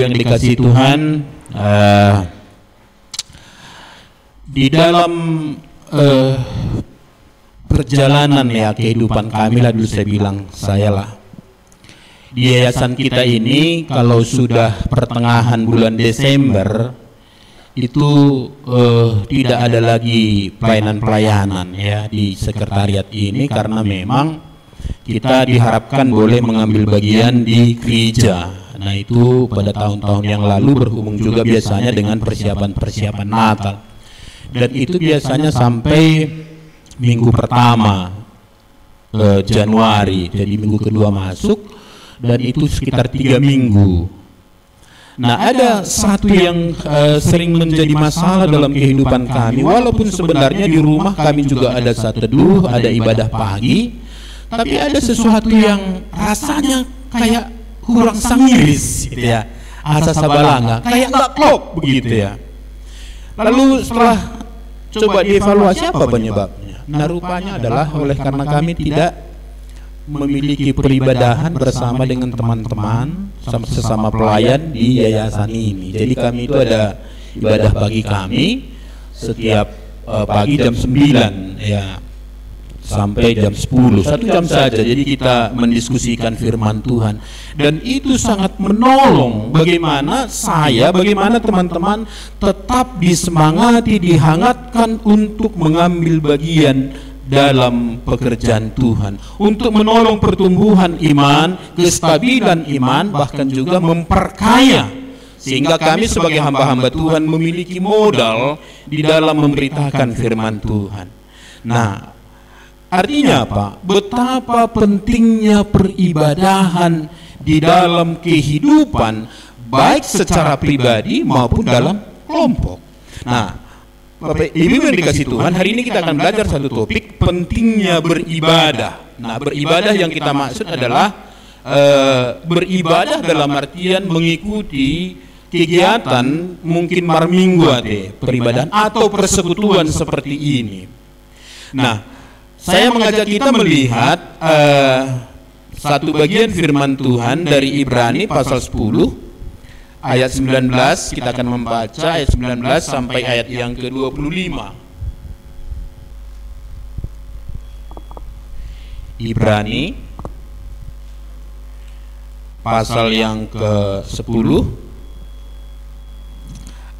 yang dikasihi Tuhan, di dalam perjalanan ya kehidupan kami lah, dulu saya bilang saya lah di yayasan kita ini, kalau sudah pertengahan bulan Desember itu tidak ada lagi pelayanan-pelayanan ya di sekretariat ini, karena memang kita diharapkan boleh mengambil bagian di gereja. Nah, itu pada tahun-tahun yang lalu berhubung juga biasanya dengan persiapan-persiapan Natal, dan itu biasanya sampai minggu pertama Januari, jadi minggu kedua masuk, dan itu sekitar 3 minggu. Nah, ada satu yang sering menjadi masalah dalam kehidupan kami, walaupun sebenarnya di rumah kami juga ada saat teduh, ada ibadah pagi, tapi ada sesuatu yang rasanya kayak kurang sangiris gitu ya, asa sabalanga, kayak nggak klop begitu ya. Lalu setelah coba dievaluasi apa penyebabnya, nah rupanya adalah oleh karena kami tidak memiliki peribadahan bersama dengan teman-teman sesama pelayan di yayasan ini. Jadi kami itu ada ibadah pagi kami setiap pagi jam 9 ya sampai jam 10, 1 jam saja. Jadi kita mendiskusikan firman Tuhan, dan itu sangat menolong bagaimana teman-teman tetap disemangati, dihangatkan untuk mengambil bagian dalam pekerjaan Tuhan, untuk menolong pertumbuhan iman, kestabilan iman, bahkan juga memperkaya, sehingga kami sebagai hamba-hamba Tuhan memiliki modal di dalam memberitakan firman Tuhan. Nah, artinya apa? Betapa pentingnya peribadahan di dalam kehidupan, baik secara pribadi maupun dalam kelompok. Nah, Bapak Ibu yang dikasih Tuhan, hari ini kita akan belajar satu topik, pentingnya beribadah. Nah, beribadah yang kita maksud adalah beribadah dalam artian mengikuti kegiatan mungkin marminggu peribadahan atau persekutuan seperti ini. Nah, saya mengajak kita melihat satu bagian firman Tuhan dari Ibrani pasal 10 ayat 19. Kita akan membaca ayat 19 sampai ayat yang ke-25. Ibrani pasal yang ke-10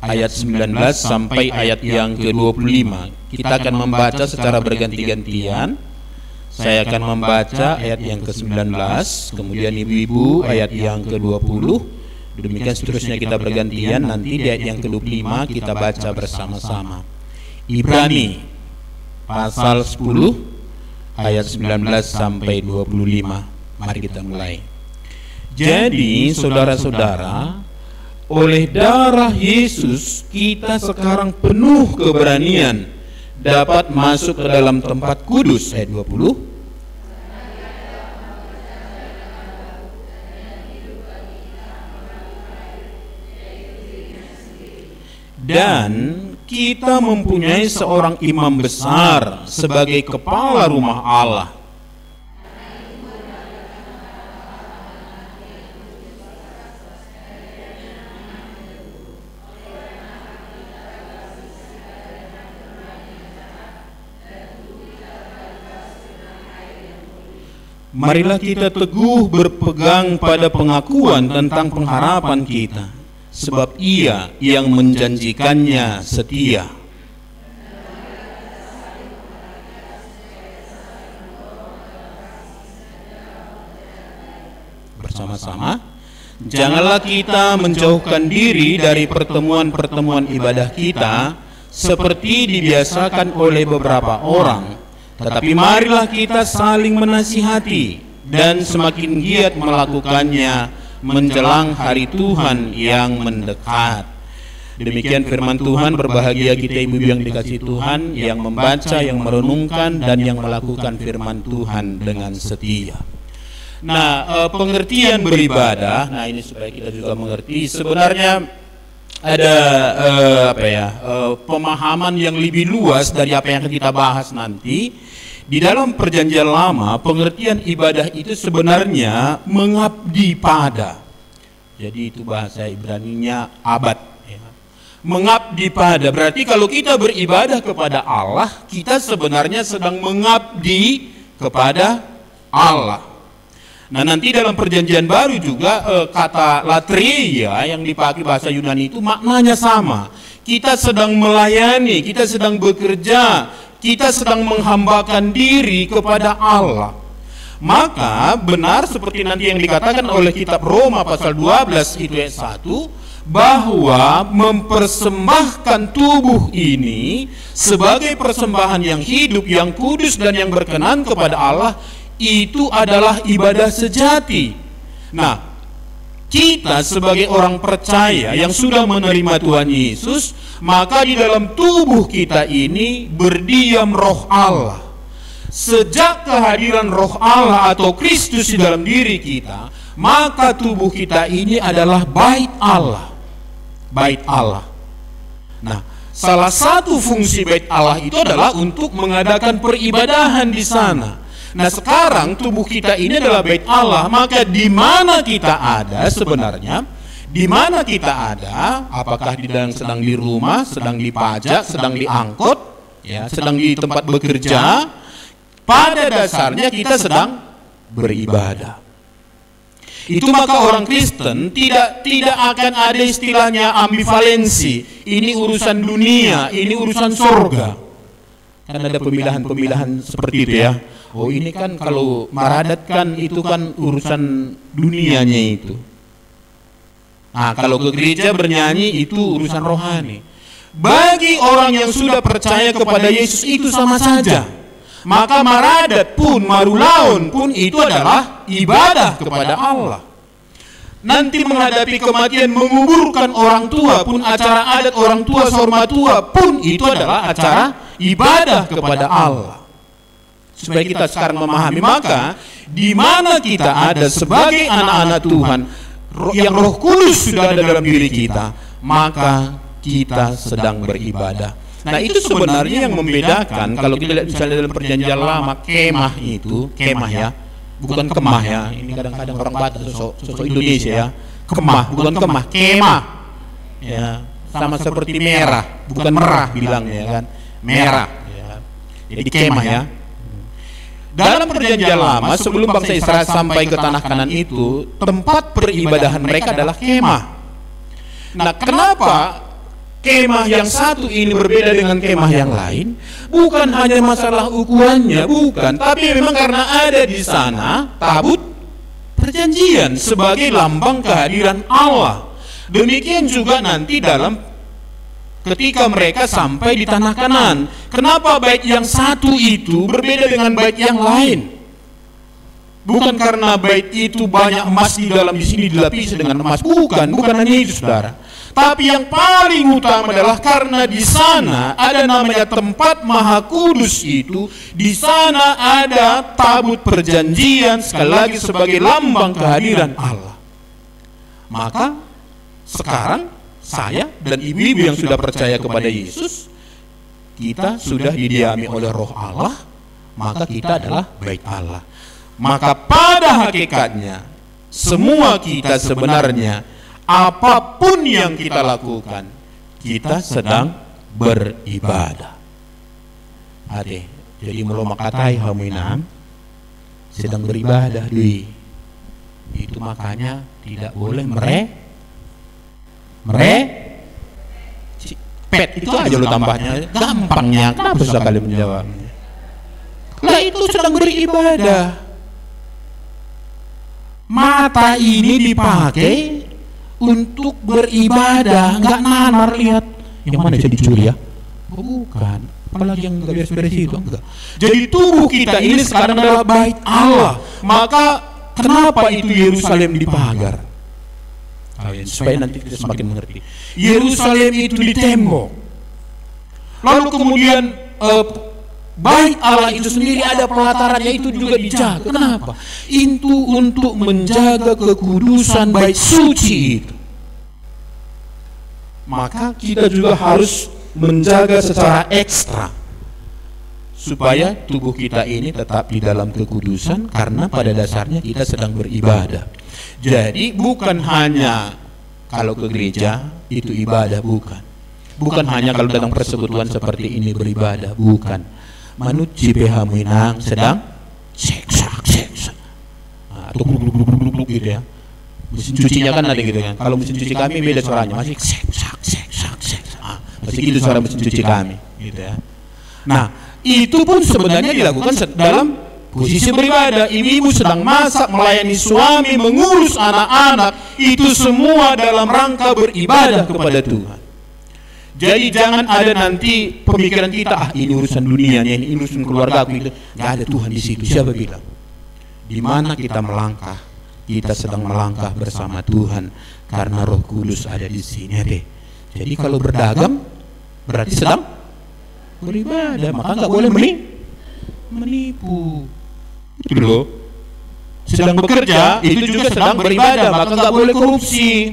ayat 19 sampai ayat yang ke-25. Kita akan membaca secara berganti-gantian. Saya akan membaca ayat yang ke-19, kemudian ibu-ibu ayat yang ke-20. Demikian seterusnya kita bergantian, nanti di ayat yang ke-25 kita baca bersama-sama. Ibrani pasal 10 ayat 19 sampai 25. Mari kita mulai. Jadi saudara-saudara, oleh darah Yesus kita sekarang penuh keberanian dapat masuk ke dalam tempat kudus. Ayat 20. Dan kita mempunyai seorang imam besar sebagai kepala rumah Allah. Marilah kita teguh berpegang pada pengakuan tentang pengharapan kita, sebab Ia yang menjanjikannya setia. Bersama-sama, janganlah kita menjauhkan diri dari pertemuan-pertemuan ibadah kita seperti dibiasakan oleh beberapa orang, tetapi marilah kita saling menasihati dan semakin giat melakukannya menjelang hari Tuhan yang mendekat. Demikian firman Tuhan. Berbahagia kita ibu-ibu yang dikasihi Tuhan, yang membaca, yang merenungkan, dan yang melakukan firman Tuhan dengan setia. Nah, pengertian beribadah, nah ini supaya kita juga mengerti, sebenarnya ada pemahaman yang lebih luas dari apa yang akan kita bahas nanti. Di dalam perjanjian lama, pengertian ibadah itu sebenarnya mengabdi pada. Jadi itu bahasa Ibraninya abad. Ya. Mengabdi pada, berarti kalau kita beribadah kepada Allah, kita sebenarnya sedang mengabdi kepada Allah. Nah, nanti dalam perjanjian baru juga kata latreia yang dipakai bahasa Yunani itu maknanya sama. Kita sedang melayani, kita sedang bekerja, kita sedang menghambakan diri kepada Allah. Maka benar seperti nanti yang dikatakan oleh kitab Roma pasal 12 itu ayat 1, bahwa mempersembahkan tubuh ini sebagai persembahan yang hidup, yang kudus dan yang berkenan kepada Allah, itu adalah ibadah sejati. Nah, kita sebagai orang percaya yang sudah menerima Tuhan Yesus, maka di dalam tubuh kita ini berdiam Roh Allah. Sejak kehadiran Roh Allah atau Kristus di dalam diri kita, maka tubuh kita ini adalah bait Allah. Bait Allah. Nah, salah satu fungsi bait Allah itu adalah untuk mengadakan peribadahan di sana. Nah, sekarang tubuh kita ini adalah bait Allah, maka di mana kita ada sebenarnya? Di mana kita ada? Apakah sedang di rumah, sedang di pajak, sedang di angkot, ya, sedang di tempat bekerja? Pada dasarnya kita sedang beribadah. Itu maka orang Kristen tidak akan ada istilahnya ambivalensi. Ini urusan dunia, ini urusan surga. Kan ada pemilahan-pemilahan seperti itu ya. Oh, ini kan kalau maradat kan itu kan urusan dunianya itu. Nah, kalau ke gereja bernyanyi itu urusan rohani. Bagi orang yang sudah percaya kepada Yesus itu sama saja. Maka maradat pun, marulaun pun itu adalah ibadah kepada Allah. Nanti menghadapi kematian, menguburkan orang tua pun, acara adat orang tua, sorma tua pun itu adalah acara ibadah kepada Allah. Supaya kita sekarang memahami, maka di mana kita ada sebagai anak-anak Tuhan yang Roh Kudus sudah ada dalam diri kita, maka kita sedang beribadah. Nah, itu sebenarnya yang membedakan. Kalau kita lihat misalnya dalam perjanjian lama, kemah itu, kemah ya, bukan kemah ya. Ini kadang-kadang orang Batak sosok Indonesia ya. Kemah, bukan kemah, kemah. Ya, sama seperti merah, bukan merah bilangnya kan. Merah. Ya. Jadi kemah ya. Dalam perjanjian lama, sebelum bangsa Israel sampai ke tanah Kanan itu, tempat peribadahan mereka adalah kemah. Nah, kenapa kemah yang satu ini berbeda dengan kemah yang lain? Bukan hanya masalah ukurannya, bukan, tapi memang karena ada di sana tabut perjanjian sebagai lambang kehadiran Allah. Demikian juga nanti dalam ketika mereka sampai di tanah Kanan. Kenapa bait yang satu itu berbeda dengan bait yang lain? Bukan karena bait itu banyak emas di dalam, di sini dilapisi dengan emas. Bukan hanya itu, saudara. Tapi yang paling utama adalah karena di sana ada namanya tempat Maha Kudus itu. Di sana ada tabut perjanjian, sekali lagi sebagai lambang kehadiran Allah. Maka sekarang saya dan ibu-ibu yang sudah percaya kepada Yesus, kita sudah didiami oleh Roh Allah, maka kita adalah bait Allah. Maka pada hakikatnya semua kita sebenarnya, apapun yang kita lakukan, kita sedang beribadah. Ade, jadi melo makatai hamuinam sedang beribadah dui. Itu makanya tidak boleh pet itu aja lo tambahnya, gampangnya. Kenapa susah kali menjawabnya? Lah itu sedang beribadah. Mata ini dipakai untuk beribadah, nggak nanar lihat yang mana bisa dicuri ya? Oh, bukan. Apalagi yang nggak beres-beres itu enggak. Jadi tubuh kita ini sekarang adalah bait Allah. Maka kenapa itu Yerusalem dipagar? Supaya nanti kita semakin mengerti. Yerusalem itu ditembok. Lalu kemudian bait Allah itu sendiri ada pelatarannya, itu juga dijaga. Kenapa? Itu untuk menjaga kekudusan bait suci itu. Maka kita juga harus menjaga secara ekstra supaya tubuh kita ini tetap di dalam kekudusan, karena pada dasarnya kita sedang beribadah. Jadi bukan hanya kalau ke gereja itu ibadah, bukan hanya kalau datang persekutuan seperti ini beribadah, bukan. Manut JPH Minang sedang seksa atau gluk gitu ya. Mesin cucinya kan ada gitu kan. Kalau mesin cuci kami beda suaranya, masih seksa. Masih gitu suara mesin cuci kami gitu ya. Nah, itu pun sebenarnya dilakukan dalam posisi beribadah. Ibu-ibu sedang masak, melayani suami, mengurus anak-anak, itu semua dalam rangka beribadah kepada Tuhan. Jadi jangan ada nanti pemikiran kita, ini urusan dunianya, ini urusan keluarga aku, itu nggak ada Tuhan di situ. Siapa bilang? Di mana kita melangkah, kita sedang melangkah bersama Tuhan karena Roh Kudus ada di sini. Jadi kalau berdagang berarti sedang beribadah, maka nggak boleh menipu. Itu loh. Sedang bekerja itu juga sedang beribadah, maka nggak boleh korupsi.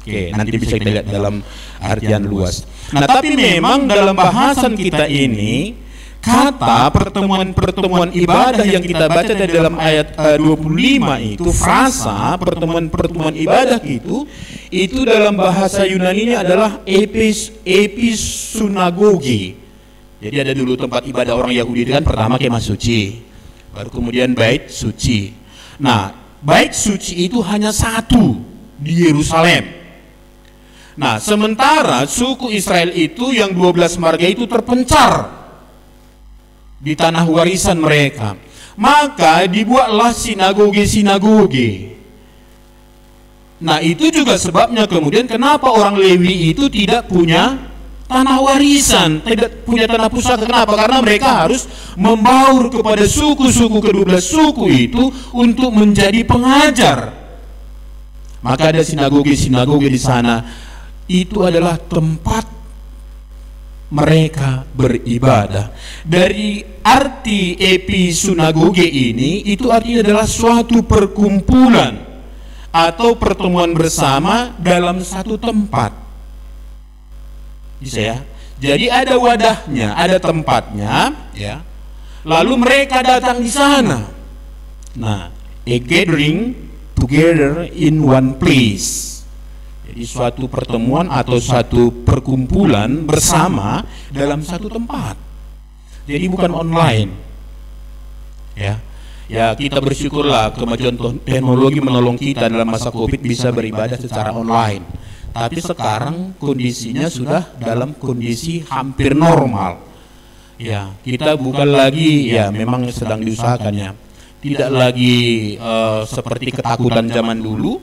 Oke, nanti bisa kita lihat dalam artian luas. Nah, tapi memang dalam bahasan kita ini, kata pertemuan-pertemuan ibadah yang kita baca dari dalam ayat 25 itu, frasa pertemuan-pertemuan ibadah itu dalam bahasa Yunaninya adalah episunagoge. Jadi ada dulu tempat ibadah orang Yahudi kan, pertama kemah suci, baru kemudian bait suci. Nah, bait suci itu hanya satu di Yerusalem. Nah, sementara suku Israel itu yang 12 marga itu terpencar di tanah warisan mereka. Maka dibuatlah sinagoge-sinagoge. Nah, itu juga sebabnya kemudian kenapa orang Lewi itu tidak punya tanah warisan, tidak punya tanah pusaka. Kenapa? Karena mereka harus membaur kepada suku-suku, ke-12 suku itu untuk menjadi pengajar. Maka ada sinagoge-sinagoge di sana. Itu adalah tempat mereka beribadah. Dari arti episunagoge ini, itu artinya adalah suatu perkumpulan atau pertemuan bersama dalam satu tempat. Bisa ya? Jadi ada wadahnya, ada tempatnya, ya. Lalu mereka datang di sana. Nah, a gathering together in one place. Jadi suatu pertemuan atau suatu perkumpulan bersama dalam satu tempat. Jadi bukan online. Ya. Ya, kita bersyukurlah kemajuan teknologi menolong kita dalam masa Covid bisa beribadah secara online. Tapi sekarang kondisinya sudah dalam kondisi hampir normal. Ya, kita bukan lagi, ya memang sedang diusahakannya. Tidak lagi seperti ketakutan zaman dulu,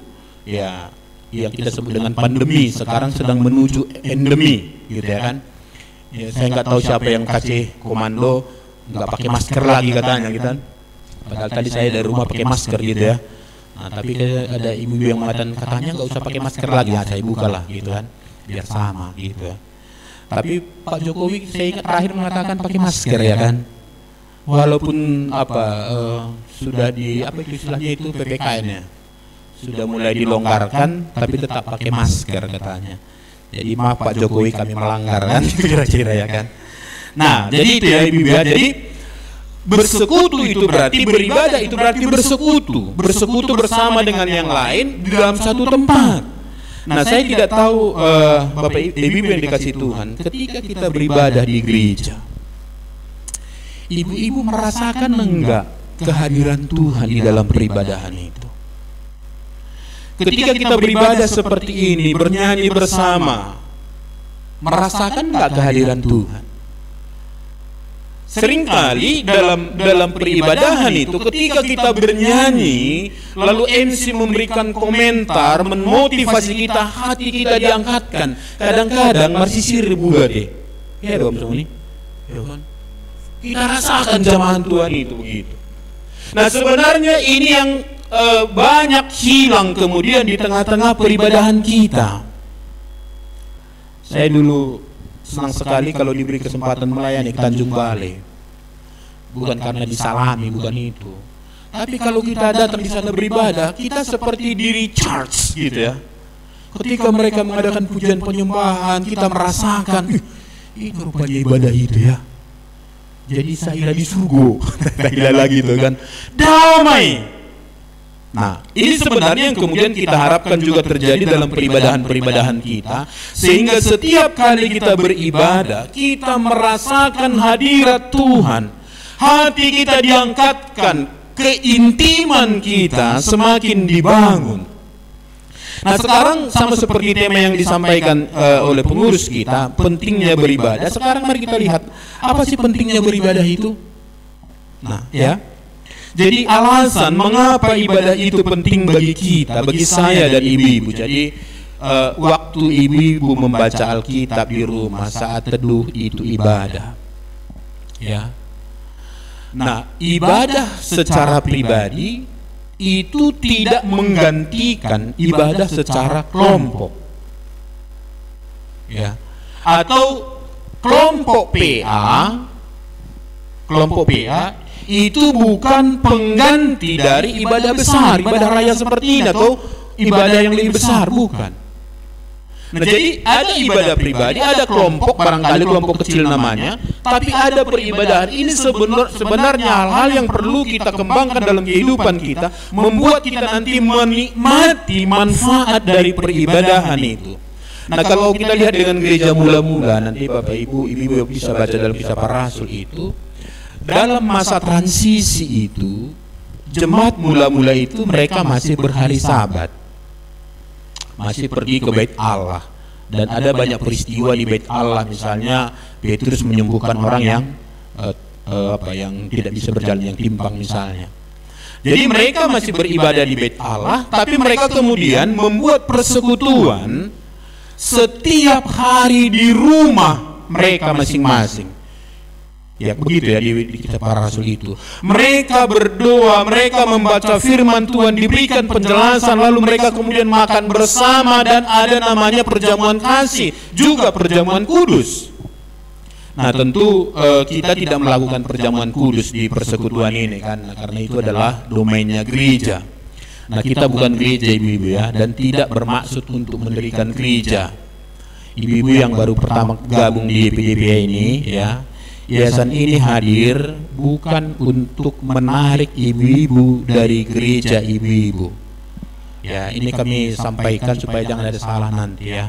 ya, yang kita sebut dengan pandemi. Sekarang sedang menuju endemi, gitu ya kan? Ya, saya nggak tahu siapa yang kasih komando nggak pakai masker lagi katanya, gitu kan? Padahal tadi saya dari rumah pakai masker gitu ya. Nah, tapi ada ibu-ibu yang mengatakan katanya nggak usah pakai masker lagi. Ya, saya buka lah, gitu kan? Biar sama, gitu ya. Tapi Pak Jokowi saya ingat terakhir mengatakan pakai masker ya kan? Walaupun sudah di apa istilahnya itu PPKM-nya sudah mulai dilonggarkan, tapi tetap pakai masker katanya. Jadi maaf Pak Jokowi, kami melanggar kan, kira-kira ya kan. Nah, jadi itu ya ibu ya. Jadi bersekutu itu berarti beribadah, itu berarti bersekutu bersama dengan yang lain di dalam satu tempat. Nah, saya tidak tahu Bapak Ibu yang dikasih Tuhan, ketika kita beribadah di gereja, ibu-ibu merasakan enggak kehadiran Tuhan di dalam peribadahan itu? Ketika kita beribadah seperti ini, bernyanyi bersama, merasakan enggak kehadiran Tuhan? Seringkali dalam peribadahan itu, ketika kita bernyanyi, lalu MC memberikan komentar, memotivasi kita, hati kita diangkatkan. Kadang-kadang masih seribu deh. Ya dong semua ini. Ya kan? Kita rasakan jamahan Tuhan itu begitu. Nah, sebenarnya ini yang banyak hilang kemudian di tengah-tengah peribadahan kita. Saya dulu senang sekali kalau diberi kesempatan melayani ke Tanjung Balai. Bukan karena disalami, bukan itu. Tapi kalau kita datang di sana beribadah, kita seperti di recharge gitu ya. Ketika mereka mengadakan pujian penyembahan, kita merasakan, itu rupanya ibadah itu ya. jadi saya di surga. Tidak lagi itu kan, damai. Nah, ini sebenarnya yang kemudian kita harapkan juga terjadi dalam peribadahan-peribadahan kita, sehingga setiap kali kita beribadah, kita merasakan hadirat Tuhan, hati kita diangkatkan, keintiman kita semakin dibangun. Nah, sekarang sama seperti tema yang disampaikan oleh pengurus kita, pentingnya beribadah. Sekarang mari kita lihat, apa sih pentingnya beribadah itu? Nah, ya. Jadi alasan mengapa ibadah itu penting bagi kita, bagi saya dan ibu-ibu. Jadi waktu ibu-ibu membaca Alkitab di rumah saat teduh itu ibadah. Ya. Nah, ibadah secara pribadi itu tidak menggantikan ibadah secara kelompok. Ya. Atau kelompok PA itu bukan pengganti dari ibadah besar, ibadah raya seperti ini atau ibadah yang lebih besar, bukan. Nah, jadi ada ibadah pribadi, ada kelompok, barangkali kelompok kecil namanya, tapi ada peribadahan. Ini sebenarnya hal-hal yang perlu kita kembangkan dalam kehidupan kita, membuat kita nanti menikmati manfaat dari peribadahan itu. Nah, kalau kita lihat dengan gereja mula-mula, nanti Bapak Ibu bisa baca dalam Kisah Para Rasul itu, dalam masa transisi itu, jemaat mula-mula itu mereka masih berhari Sabat, masih pergi ke Bait Allah, dan ada banyak peristiwa di Bait Allah. Misalnya Petrus menyembuhkan orang yang yang tidak bisa berjalan, yang timpang misalnya. Jadi mereka masih beribadah di Bait Allah, tapi mereka kemudian membuat persekutuan setiap hari di rumah mereka masing-masing. Ya begitu ya di Kisah Para Rasul itu. Mereka berdoa, mereka membaca firman Tuhan, diberikan penjelasan, lalu mereka kemudian makan bersama, dan ada namanya perjamuan kasih, juga perjamuan kudus. Nah, tentu kita tidak melakukan perjamuan kudus di persekutuan ini kan, karena itu adalah domainnya gereja. Nah, kita bukan gereja ibu-ibu ya, dan tidak bermaksud untuk mendirikan gereja. Ibu-ibu yang baru pertama gabung di YPDPA ini ya, yayasan ini hadir bukan untuk menarik ibu-ibu dari gereja ibu-ibu. Ya, ini kami sampaikan supaya jangan ada salah nanti ya.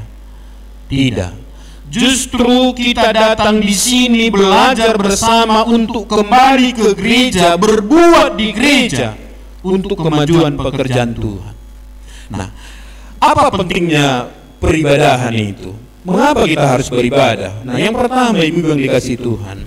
Tidak. Justru kita datang di sini belajar bersama untuk kembali ke gereja, berbuat di gereja untuk kemajuan pekerjaan Tuhan. Nah, apa pentingnya peribadahan itu? Mengapa kita harus beribadah? Nah, yang pertama ibu-ibu yang dikasih Tuhan,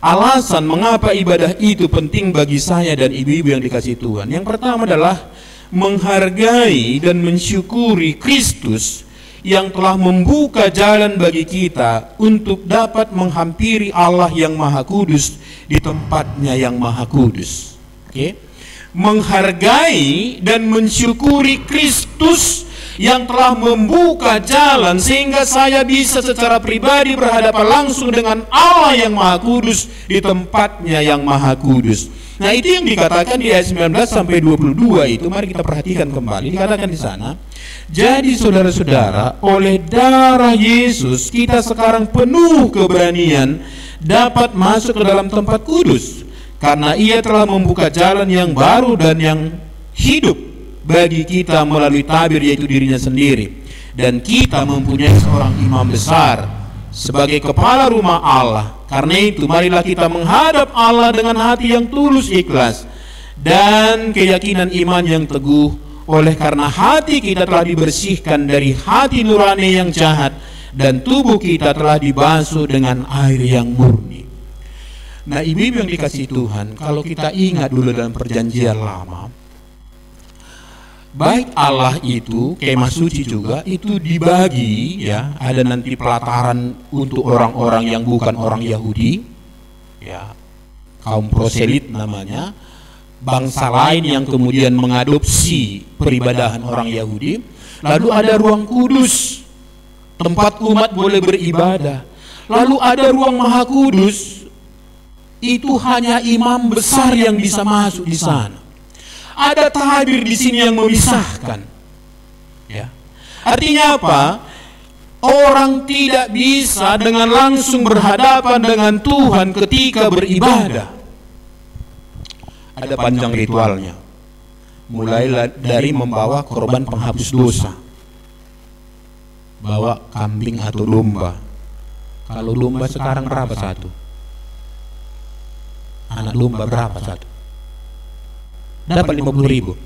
alasan mengapa ibadah itu penting bagi saya dan ibu-ibu yang dikasih Tuhan. Yang pertama adalah menghargai dan mensyukuri Kristus yang telah membuka jalan bagi kita untuk dapat menghampiri Allah yang Maha Kudus di tempatnya yang Maha Kudus. Oke? Menghargai dan mensyukuri Kristus yang telah membuka jalan sehingga saya bisa secara pribadi berhadapan langsung dengan Allah yang Maha Kudus di tempatnya yang Maha Kudus. Nah, itu yang dikatakan di ayat 19 sampai 22 itu. Mari kita perhatikan kembali. Dikatakan di sana, jadi saudara-saudara, oleh darah Yesus kita sekarang penuh keberanian dapat masuk ke dalam tempat kudus, karena Ia telah membuka jalan yang baru dan yang hidup bagi kita melalui tabir, yaitu dirinya sendiri. Dan kita mempunyai seorang imam besar sebagai kepala rumah Allah. Karena itu marilah kita menghadap Allah dengan hati yang tulus ikhlas dan keyakinan iman yang teguh, oleh karena hati kita telah dibersihkan dari hati nurani yang jahat dan tubuh kita telah dibasuh dengan air yang murni. Nah, ibu-ibu yang dikasih Tuhan, kalau kita ingat dulu dalam perjanjian lama, Bait Allah itu, kemah suci juga itu dibagi ya, ada nanti pelataran untuk orang-orang yang bukan orang Yahudi ya, kaum proselit namanya, bangsa lain yang kemudian mengadopsi peribadahan orang Yahudi. Lalu ada ruang kudus, tempat umat boleh beribadah. Lalu ada ruang Maha Kudus, itu hanya imam besar yang bisa masuk di sana. Ada tabir di sini yang memisahkan. Ya. Artinya apa? orang tidak bisa dengan langsung berhadapan dengan Tuhan ketika beribadah. Ada panjang ritualnya. Mulai dari membawa korban penghapus dosa. Bawa kambing atau domba. Kalau domba sekarang berapa satu? Anak domba berapa satu? Dapat 50.000.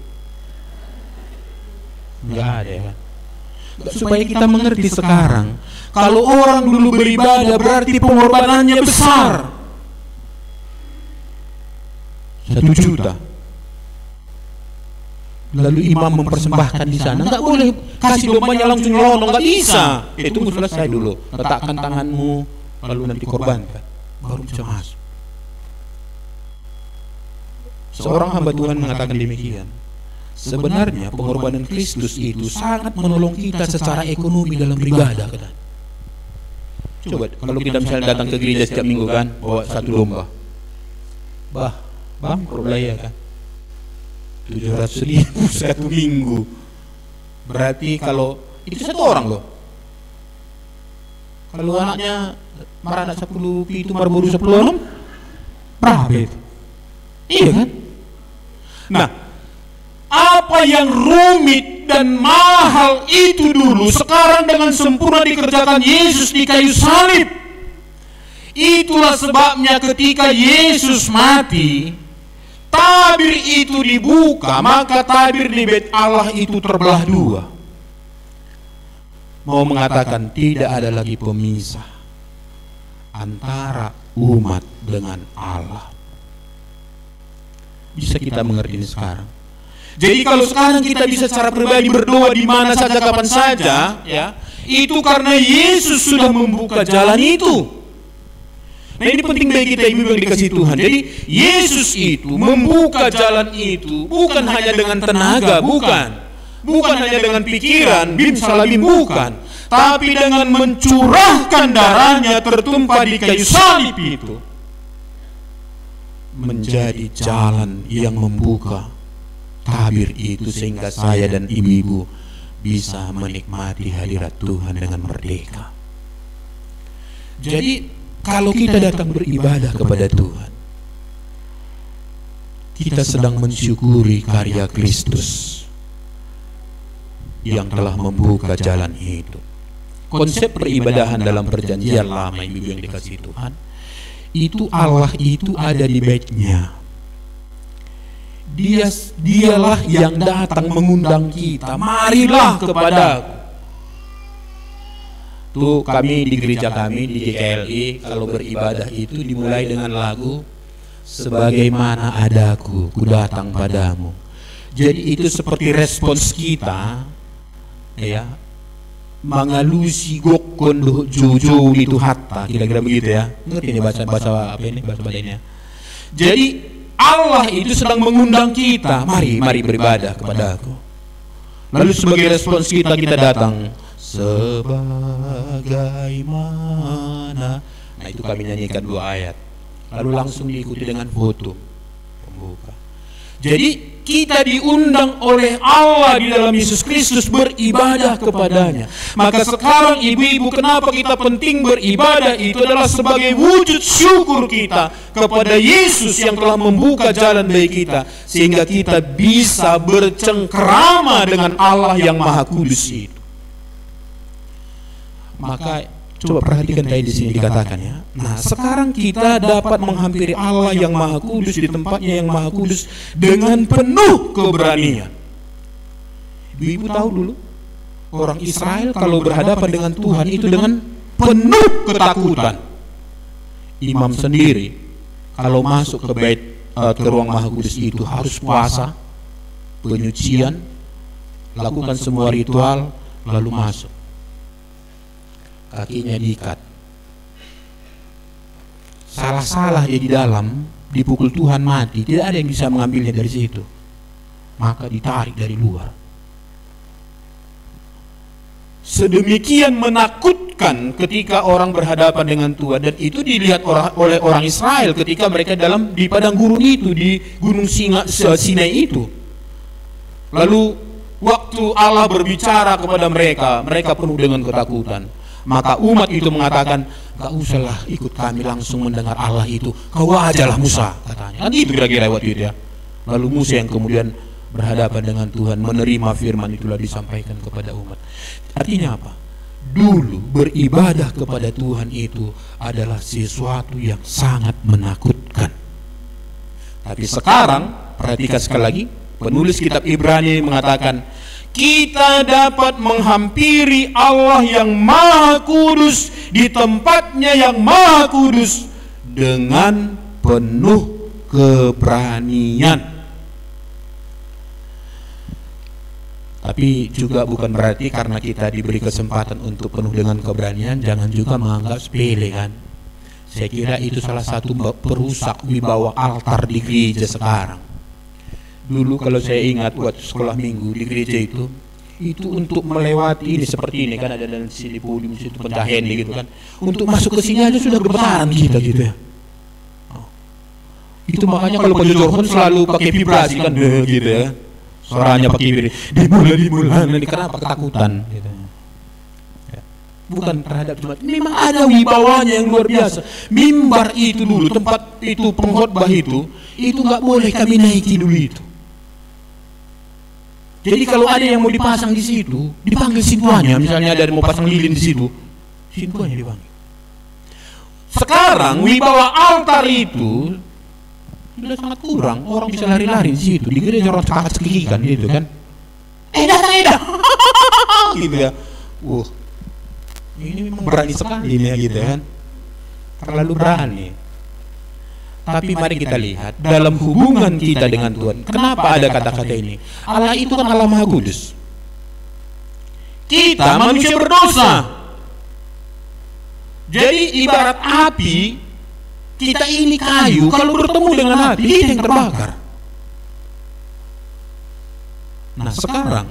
Enggak ada ya kan? Supaya kita mengerti sekarang, kalau orang dulu beribadah berarti pengorbanannya besar. 1 juta. Lalu imam mempersembahkan di sana, nggak boleh kasih dombanya langsung nyelonong, nggak bisa. Tunggu selesai dulu, letakkan tanganmu, lalu nanti korbankan, baru bisa masuk. Seorang hamba Tuhan mengatakan demikian. Sebenarnya pengorbanan Kristus itu sangat menolong kita secara ekonomi dalam beribadah. Coba kalau kita misalnya datang ke gereja setiap minggu kan, bawa 1 domba, bangkrut lah ya kan, 700.000 1 minggu. Berarti kalau itu 1 orang loh. Kalau anaknya marana 10 itu baru 10 berapa itu? Iya kan? Nah, apa yang rumit dan mahal itu dulu sekarang dengan sempurna dikerjakan Yesus di kayu salib. Itulah sebabnya ketika Yesus mati, tabir itu dibuka, maka tabir di bait Allah itu terbelah 2. Mau mengatakan tidak ada lagi pemisah antara umat dengan Allah. Bisa kita mengerti ini sekarang. Jadi kalau sekarang kita bisa secara pribadi berdoa di mana saja kapan saja, ya, itu karena Yesus sudah membuka jalan itu. Nah, ini penting bagi kita ibu yang dikasihi Tuhan. Jadi Yesus itu membuka jalan itu bukan hanya dengan tenaga, bukan hanya dengan pikiran, bim salabim, bukan, tapi dengan mencurahkan darahnya tertumpah di kayu salib itu, menjadi jalan yang membuka tabir itu sehingga saya dan ibu-ibu bisa menikmati hadirat Tuhan dengan merdeka. Jadi kalau kita datang beribadah kepada Tuhan, kita sedang mensyukuri karya Kristus yang telah membuka jalan itu. Konsep peribadahan dalam perjanjian lama, ibu yang dikasihi Tuhan, itu Allah itu ada di baitnya. Dialah yang datang mengundang kita, marilah kepadaku. Tuh kami di gereja kami di GKLI kalau beribadah itu dimulai dengan lagu Sebagaimana Adaku, ku datang padamu. Jadi itu seperti respons kita, ya, mengalusi gokon do jojo itu hatta, kira-kira begitu ya. Ngerti ini bahasa apa ini bahasa ini. Jadi Allah itu sedang mengundang kita, mari beribadah kepada Aku. Lalu sebagai respons kita datang sebagaimana. Nah, itu kami nyanyikan 2 ayat. Lalu langsung diikuti dengan foto pembuka. Jadi kita diundang oleh Allah di dalam Yesus Kristus beribadah kepadanya. Maka sekarang ibu-ibu, kenapa kita penting beribadah? Itu adalah sebagai wujud syukur kita kepada Yesus yang telah membuka jalan bagi kita, sehingga kita bisa bercengkerama dengan Allah yang Maha Kudus itu. Maka coba perhatikan tadi di sini dikatakan ya. Nah, sekarang kita dapat menghampiri Allah yang Maha Kudus di tempatnya yang Maha Kudus dengan penuh keberanian. Ibu tahu dulu orang Israel kalau berhadapan dengan Tuhan itu dengan penuh ketakutan. Imam sendiri kalau masuk ke bait ke ruang Maha Kudus itu harus puasa, penyucian, lakukan semua ritual, lalu masuk. Kakinya diikat, salah dia di dalam, dipukul Tuhan mati, tidak ada yang bisa mengambilnya dari situ, maka ditarik dari luar. Sedemikian menakutkan ketika orang berhadapan dengan Tuhan, dan itu dilihat oleh orang Israel ketika mereka di padang gurun itu, di gunung Sinai itu. Lalu waktu Allah berbicara kepada mereka penuh dengan ketakutan. Maka umat itu mengatakan, gak usahlah ikut kami langsung mendengar Allah itu, kau ajalah Musa, katanya. Kan itu kira-kira waktu itu ya. Lalu Musa yang kemudian berhadapan dengan Tuhan, menerima firman itulah disampaikan kepada umat. Artinya apa? Dulu beribadah kepada Tuhan itu adalah sesuatu yang sangat menakutkan. Tapi sekarang, perhatikan sekali lagi, penulis kitab Ibrani mengatakan, kita dapat menghampiri Allah yang Maha Kudus di tempatnya yang Maha Kudus dengan penuh keberanian. Tapi juga bukan berarti karena kita diberi kesempatan untuk penuh dengan keberanian, jangan juga menganggap sepele kan. Saya kira itu salah satu perusak wibawa altar di gereja sekarang. Dulu kalau saya ingat waktu sekolah minggu di gereja itu untuk melewati ini seperti ini kan, ada dalam sini podium situ pencahen gitu kan. Untuk masuk ke sini aja sudah gemeteran kita gitu ya. Itu makanya kalau penjorhon selalu pakai vibrasi kan gitu ya. Suaranya pakai dimulai kenapa ketakutan gitu. Bukan terhadap cuma, memang ada wibawanya yang luar biasa. Mimbar itu dulu, tempat itu pengkhotbah itu nggak boleh kami naiki dulu itu. Jadi kalau ada yang mau dipasang di situ, dipanggil sintuanya. Misalnya ada yang mau pasang lilin di situ, sintuanya dipanggil. Sekarang wibawa altar itu sudah sangat kurang. Orang bisa lari-lari di situ. Di gereja orang cekak-cekikan gitu kan. Datang gitu ya. Ini memang berani sekali ini ya gitu kan. Terlalu berani. Tapi mari kita lihat dalam hubungan kita dengan Tuhan. Kenapa ada kata-kata ini? Allah itu kan Allah Maha Kudus. Kita manusia berdosa. Jadi ibarat api, kita ini kayu, kalau bertemu dengan api, kita yang terbakar. Nah sekarang,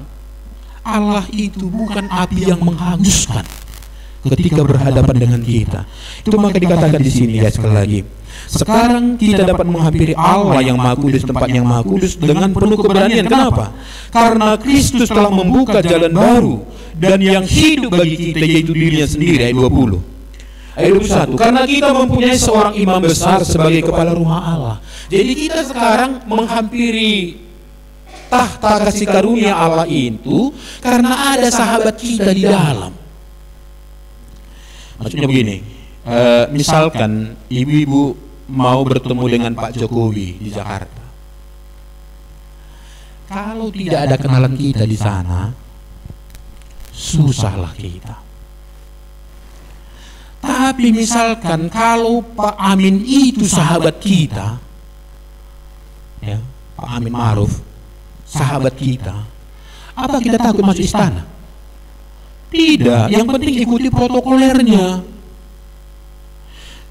Allah itu bukan api yang menghanguskan ketika berhadapan dengan kita. Itu maka dikatakan di sini ya sekali lagi. Sekarang kita dapat menghampiri Allah yang Maha Kudus, tempat yang Maha Kudus dengan penuh keberanian. Kenapa? Karena Kristus telah membuka jalan baru dan yang hidup bagi kita, yaitu dirinya sendiri. Ayat 20. Ayat 21. Karena kita mempunyai seorang imam besar sebagai kepala rumah Allah. Jadi kita sekarang menghampiri tahta kasih karunia Allah itu karena ada sahabat kita di dalam. Maksudnya begini, misalkan ibu-ibu mau bertemu dengan Pak Jokowi di Jakarta. Kalau tidak ada kenalan kita di sana, susahlah kita. Tapi misalkan kalau Pak Amin itu sahabat kita, ya, Pak Amin Ma'ruf, sahabat kita, apa kita takut masuk istana? Tidak, yang penting ikuti protokolernya.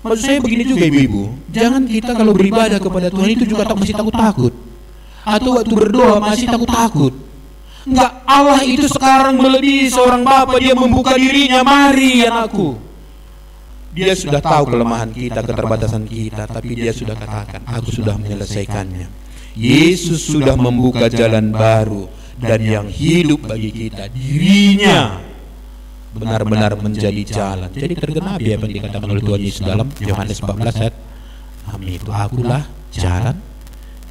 Maksud saya begini juga ibu-ibu, jangan kita kalau beribadah kepada Tuhan itu juga masih takut-takut, atau waktu berdoa masih takut-takut. Enggak, Allah itu sekarang melebihi seorang bapa, dia membuka dirinya, mari anakku. Dia sudah tahu kelemahan kita, keterbatasan kita, tapi dia sudah katakan, aku sudah menyelesaikannya. Yesus sudah membuka jalan baru dan yang hidup bagi kita, dirinya benar-benar menjadi jalan. Jadi tergenapi apa yang dikatakan oleh Tuhan Yesus dalam Yohanes 14 ayat 6 itu, akulah jalan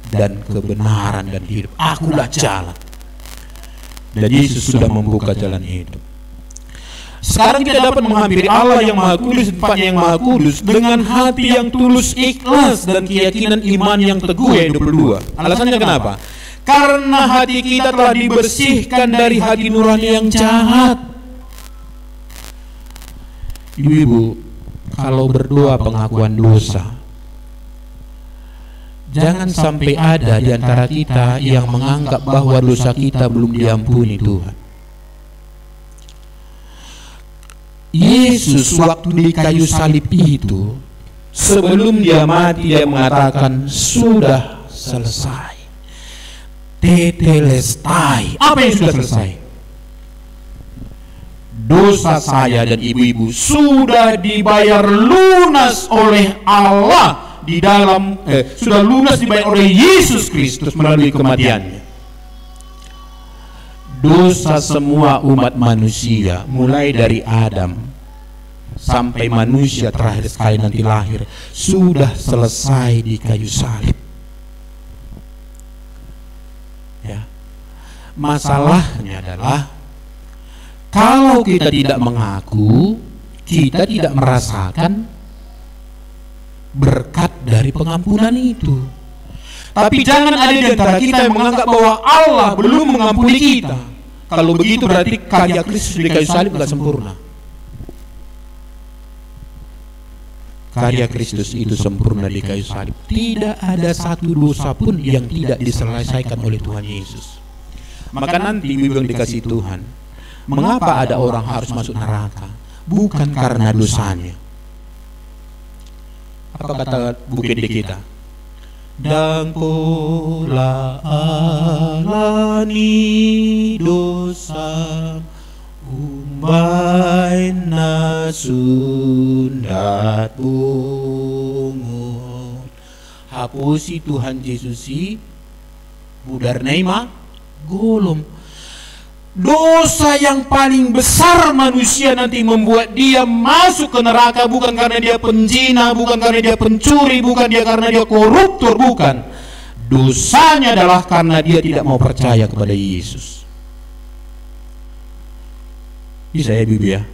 dan kebenaran dan hidup. Akulah jalan. Dan Yesus sudah membuka jalan hidup. Sekarang kita dapat menghampiri Allah yang Maha Kudus, tempatnya yang Maha Kudus, dengan hati yang tulus, ikhlas, dan keyakinan iman yang teguh. Ayat 22. Alasannya kenapa? Karena hati kita telah dibersihkan dari hati nurani yang jahat. Ibu-ibu, kalau berdoa pengakuan dosa, jangan sampai ada di antara kita yang menganggap bahwa dosa kita belum diampuni Tuhan. Yesus waktu di kayu salib itu, sebelum dia mati, dia mengatakan sudah selesai. Tetelestai. Apa yang sudah selesai? Dosa saya dan ibu-ibu sudah dibayar lunas oleh Allah di dalam sudah lunas dibayar oleh Yesus Kristus melalui kematiannya. Dosa semua umat manusia mulai dari Adam sampai manusia terakhir sekali nanti lahir sudah selesai di kayu salib. Ya. Masalahnya adalah kalau kita tidak mengaku, kita tidak merasakan berkat dari pengampunan itu. Tapi jangan ada di antara kita yang menganggap bahwa Allah belum mengampuni kita. Kalau begitu berarti karya Kristus di kayu salib tidak sempurna. Karya Kristus itu sempurna di kayu salib. Tidak ada satu dosa pun yang tidak diselesaikan oleh Tuhan Yesus. Maka nanti bilang dikasih Tuhan, mengapa ada orang harus masuk neraka? Bukan karena dosanya. Apa kata bukit di kita? Dan pola alani dosa umbai nasundat bungut. Hapusi Tuhan Yesusi budar neima golom. Dosa yang paling besar manusia nanti membuat dia masuk ke neraka bukan karena dia penzina, bukan karena dia pencuri, bukan dia karena dia koruptor, bukan. Dosanya adalah karena dia tidak mau percaya kepada Yesus. Bisa ya Bibi ya?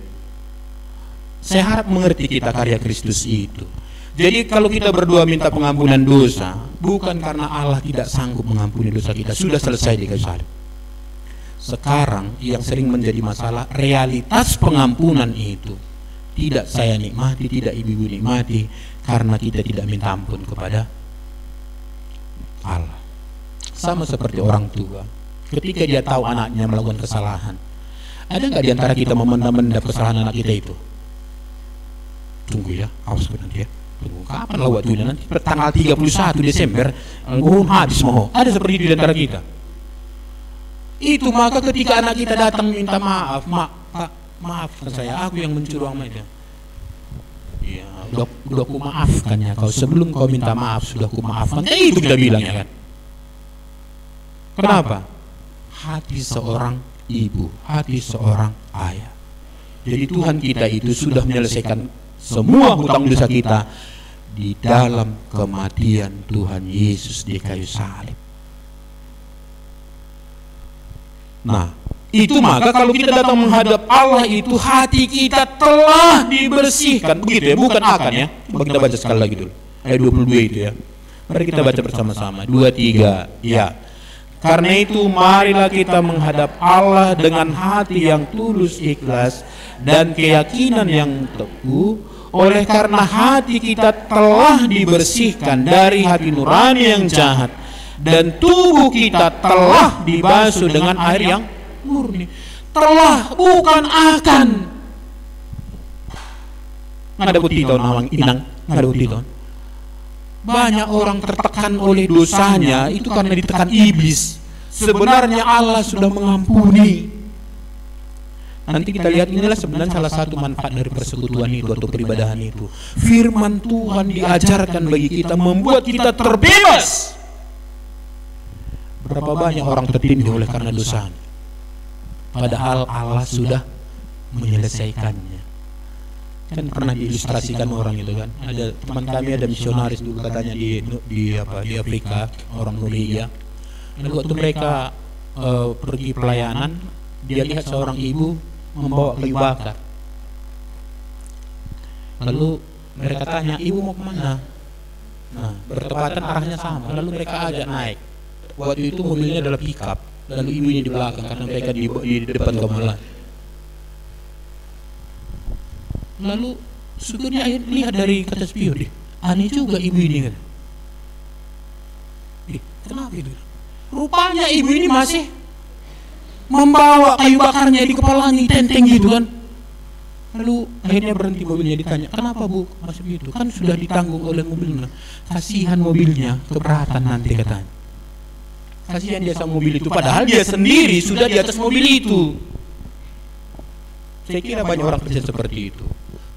Saya harap mengerti kita karya Kristus itu. Jadi kalau kita berdua minta pengampunan dosa, bukan karena Allah tidak sanggup mengampuni dosa kita, sudah selesai di kayu salib. Sekarang yang sering menjadi masalah, realitas pengampunan itu tidak saya nikmati, tidak ibu-ibu nikmati, karena kita tidak minta ampun kepada Allah. Sama seperti orang tua, ketika dia tahu anaknya melakukan kesalahan, ada nggak di antara kita memendam-mendam kesalahan anak kita itu? Tunggu ya, awas nanti ya. Tunggu, kapan lah waktunya nanti? Tanggal 31 Desember, habis mau. Ada seperti itu di antara kita. Itu maka ketika anak kita datang minta maaf, maafkan saya, aku yang mencuri uang itu. Ya, udah aku maafkannya kau, sebelum kau minta maaf sudah aku maafkan. Itu kita bilang ya kan. Kenapa? Hati seorang ibu, hati seorang ayah. Jadi Tuhan kita itu sudah menyelesaikan semua hutang dosa kita di dalam kematian Tuhan Yesus di kayu salib. Nah, itu maka kalau kita datang menghadap Allah itu hati kita telah dibersihkan. Begitu ya, bukan akan ya. Coba kita baca sekali lagi dulu. Ayat 22 itu ya. Mari kita baca bersama-sama. 2, 3, ya. Karena itu marilah kita menghadap Allah dengan hati yang tulus ikhlas dan keyakinan yang teguh. Oleh karena hati kita telah dibersihkan dari hati nurani yang jahat, dan tubuh kita telah dibasuh dengan air yang murni. Telah, bukan akan. Ngada butiton awang inang, ngada butiton. Banyak orang tertekan oleh dosanya itu karena ditekan iblis. Sebenarnya Allah sudah mengampuni. Nanti kita lihat, inilah sebenarnya salah satu manfaat dari persekutuan itu atau peribadahan itu. Firman Tuhan diajarkan bagi kita, membuat kita terbebas. Berapa banyak orang tertindih oleh karena dosa, padahal Allah sudah menyelesaikannya. Kan pernah diilustrasikan orang itu kan. Ada teman kami, ada misionaris dulu katanya di Afrika, orang Norwegia. Dan waktu mereka pergi pelayanan, dia lihat seorang ibu membawa kayu bakar. Lalu mereka tanya, ibu mau kemana? Nah, bertepatan arahnya sama. Lalu mereka ajak naik. Waktu itu mobilnya adalah pickup, lalu ibunya di belakang karena mereka di depan gamelan. Lalu supirnya lihat dari kaca spion, aneh juga ibu ini kan. Kenapa itu? Rupanya ibu ini masih membawa kayu bakarnya di kepalanya, tenteng gitu kan. Lalu akhirnya berhenti mobilnya, ditanya, kenapa bu masih begitu? Kan sudah ditanggung oleh mobilnya. Kasihan mobilnya, keberatan nanti katanya. Kasihan dia sama mobil itu, padahal dia sendiri sudah di atas mobil itu. Saya kira banyak orang kerja seperti itu.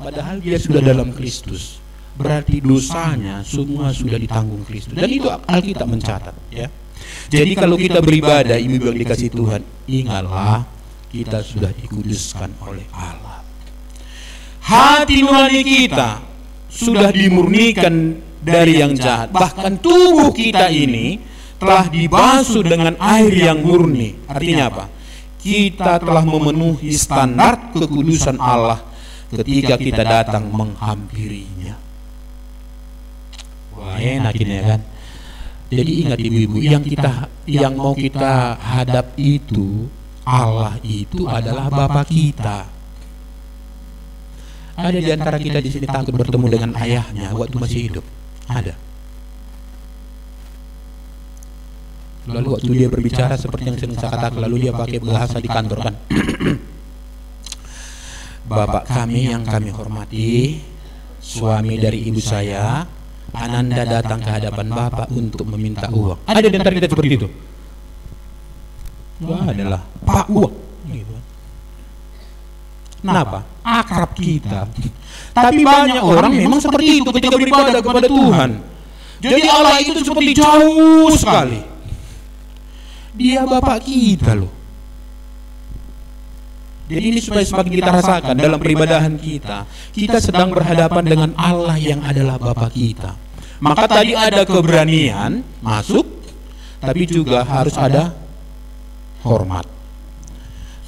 Padahal dia sudah dalam Kristus. Berarti dosanya semua sudah ditanggung Kristus. Dan itu Alkitab mencatat ya. Jadi kalau kita beribadah, ibu yang dikasih Tuhan, ingatlah kita sudah dikuduskan oleh Allah. hati nurani kita sudah dimurnikan dari yang jahat. Bahkan tubuh kita ini telah dibasuh dengan air yang murni. Artinya apa? Kita telah memenuhi standar kekudusan Allah ketika kita datang menghampirinya. Wah, enak ini ya kan. Jadi ingat ibu-ibu, yang mau kita hadap itu, Allah itu adalah Bapa kita. Ada di antara kita di sini takut bertemu dengan ayahnya waktu masih hidup? Ada. Lalu waktu dia berbicara seperti yang sering saya katakan, lalu dia pakai bahasa di kantor kan. Bapak kami yang kami hormati, suami dari ibu saya, Ananda datang ke hadapan Bapak untuk meminta uang. Ada di antara kita seperti itu? Wah, adalah Pak uang. Kenapa? Akrab kita. Tapi banyak orang memang seperti itu ketika beribadah kepada Tuhan. Jadi Allah itu seperti jauh sekali. Dia Bapak kita loh. Jadi ini supaya semakin kita rasakan dalam peribadahan kita sedang berhadapan dengan Allah yang adalah Bapa kita. Maka tadi ada keberanian masuk, tapi juga harus ada hormat.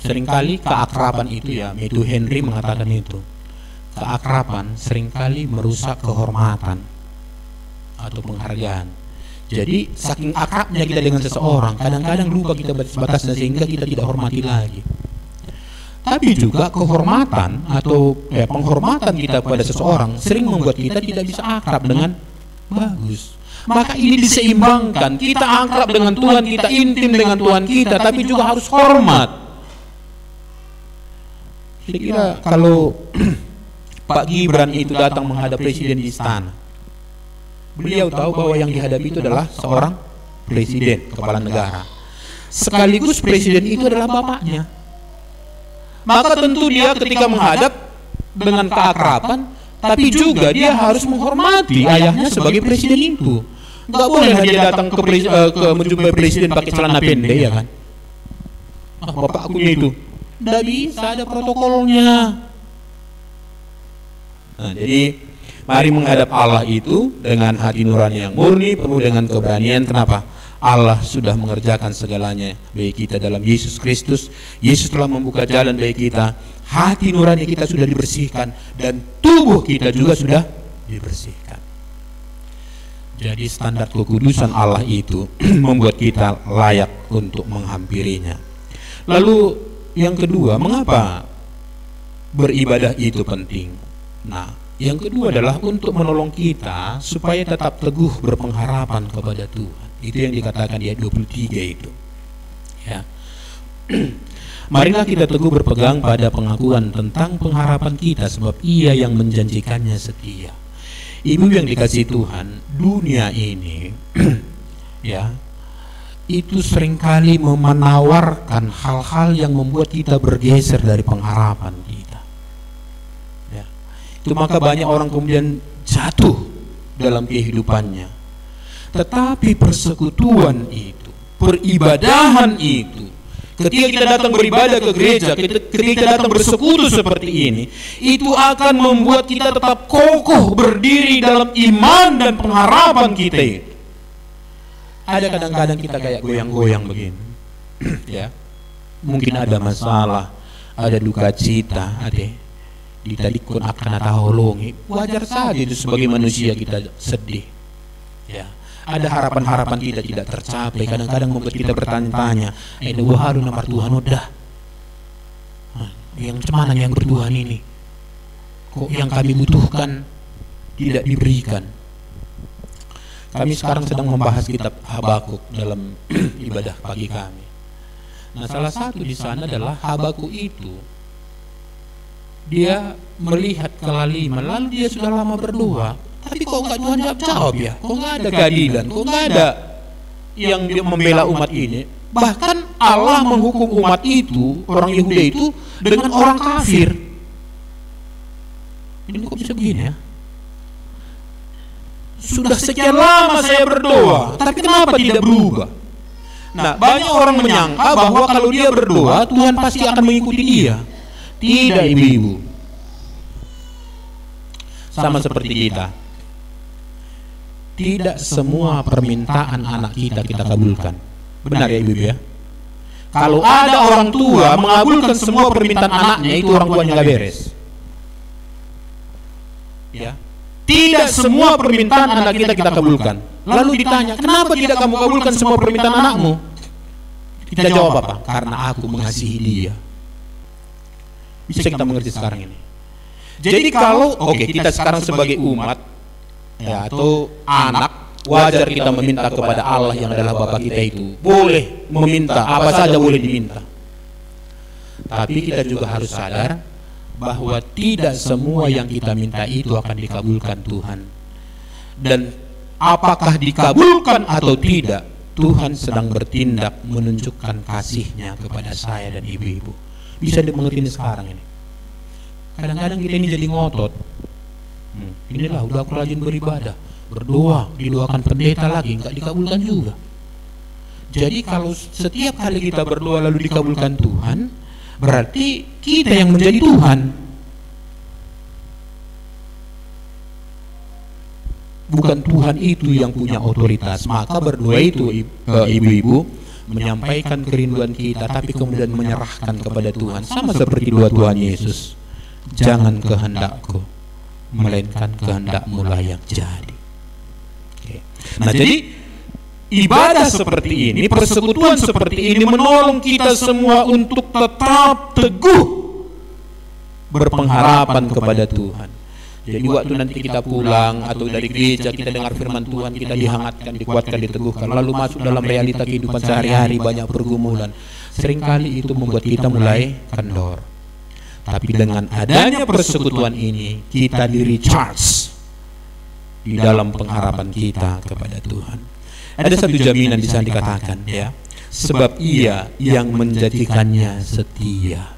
Seringkali keakraban itu ya, Matthew Henry mengatakan itu, keakraban seringkali merusak kehormatan atau penghargaan. Jadi saking akrabnya kita dengan seseorang, kadang-kadang lupa kita batas-batasnya sehingga kita tidak hormati lagi. Tapi juga kehormatan atau penghormatan kita kepada seseorang sering membuat kita tidak bisa akrab dengan bagus. Maka ini diseimbangkan. Kita akrab dengan Tuhan, kita intim dengan Tuhan kita, tapi juga harus hormat. Saya kira kalau Pak Gibran itu datang menghadap presiden di istana, beliau tahu bahwa yang dihadapi itu adalah seorang presiden, kepala negara. Sekaligus presiden itu adalah bapaknya. Maka tentu dia ketika menghadap dengan keakraban, tapi juga dia harus menghormati ayahnya sebagai presiden itu. Gak boleh dia datang ke menjumpai presiden pakai celana pendek ya kan? Bapakku itu. Tidak bisa, ada protokolnya. Nah, jadi mari menghadap Allah itu dengan hati nurani yang murni, penuh dengan keberanian. Kenapa? Allah sudah mengerjakan segalanya bagi kita dalam Yesus Kristus. Yesus telah membuka jalan bagi kita. Hati nurani kita sudah dibersihkan dan tubuh kita juga sudah dibersihkan. Jadi standar kekudusan Allah itu membuat kita layak untuk menghampirinya. Lalu yang kedua, mengapa beribadah itu penting? Nah, yang kedua adalah untuk menolong kita supaya tetap teguh berpengharapan kepada Tuhan. Itu yang dikatakan di ayat 23 itu. Ya. Marilah kita teguh berpegang pada pengakuan tentang pengharapan kita, sebab Ia yang menjanjikannya setia. Ibu yang dikasihi Tuhan, dunia ini ya, itu seringkali menawarkan hal-hal yang membuat kita bergeser dari pengharapan kita. Ya. Itu maka banyak orang kemudian jatuh dalam kehidupannya. Tetapi persekutuan itu, peribadahan itu, ketika kita datang beribadah ke gereja, ketika kita datang bersekutu seperti ini, itu akan membuat kita tetap kokoh berdiri dalam iman dan pengharapan kita itu. Ada kadang-kadang kita kayak goyang-goyang begini, ya. Mungkin ada masalah, ada duka cita, ada ditadikun akan tahulungi. Wajar saja itu sebagai manusia kita sedih, ya. Ada harapan-harapan kita tidak tercapai. Kadang-kadang membuat kita bertanya-tanya, waharu nomor Tuhan udah. Yang mana yang bertuhan ini? Kok yang kami butuhkan tidak diberikan? Kami sekarang sedang membahas kitab Habakuk dalam ibadah pagi kami. Nah, salah satu di sana adalah Habakuk itu dia melihat kelaliman, lalu dia sudah lama berdoa. Tapi kok nggak Tuhan jawab ya? Kok nggak ada keadilan? Kok nggak ada yang membela umat ini? Bahkan Allah menghukum umat itu, orang Yehuda itu, dengan orang kafir. Ini kok bisa begini ya? Sudah sekian lama saya berdoa, tapi kenapa tidak berubah? Nah, banyak orang menyangka bahwa kalau dia berdoa, Tuhan pasti akan mengikuti dia. Tidak, ibu-ibu. sama seperti kita. Tidak semua permintaan anak kita kabulkan. Benar ya Ibu ya? Kalau ada orang tua mengabulkan semua permintaan anaknya, itu orang tuanya nggak beres. Ya. Tidak semua permintaan anak kita kabulkan. Lalu ditanya, kenapa tidak kamu kabulkan semua permintaan anakmu? Kita jawab apa? Karena aku mengasihi dia. Bisa kita mengerti sekarang ini. Jadi kalau kita sekarang sebagai umat ya atau anak, wajar kita meminta kepada Allah yang adalah Bapa kita itu. Boleh meminta, apa saja boleh diminta. Tapi kita juga harus sadar bahwa tidak semua yang kita minta itu akan dikabulkan Tuhan. Dan apakah dikabulkan atau tidak, Tuhan sedang bertindak menunjukkan kasih-Nya kepada saya dan ibu-ibu. Bisa dimengerti sekarang ini. Kadang-kadang kita ini jadi ngotot. Inilah udah aku rajin beribadah, berdoa, didoakan pendeta lagi, nggak dikabulkan juga. Jadi kalau setiap kali kita berdoa lalu dikabulkan Tuhan, berarti kita yang menjadi Tuhan. Bukan Tuhan itu yang punya otoritas. Maka berdoa itu ibu-ibu menyampaikan kerinduan kita, tapi kemudian menyerahkan kepada Tuhan. Sama seperti doa Tuhan Yesus, jangan kehendakku, melainkan kehendak-Mu lah yang jadi. Nah, jadi ibadah seperti ini, persekutuan seperti ini menolong kita semua untuk tetap teguh berpengharapan kepada Tuhan. Jadi waktu nanti kita pulang atau dari gereja, kita dengar firman Tuhan, kita dihangatkan, dikuatkan, diteguhkan, lalu masuk dalam realita kehidupan sehari-hari, banyak pergumulan. Seringkali itu membuat kita mulai kendor. Tapi dengan adanya persekutuan ini, kita di-recharge di dalam pengharapan kita kepada Tuhan. Ada satu jaminan di sana dikatakan, ya, sebab Ia yang menjanjikannya setia.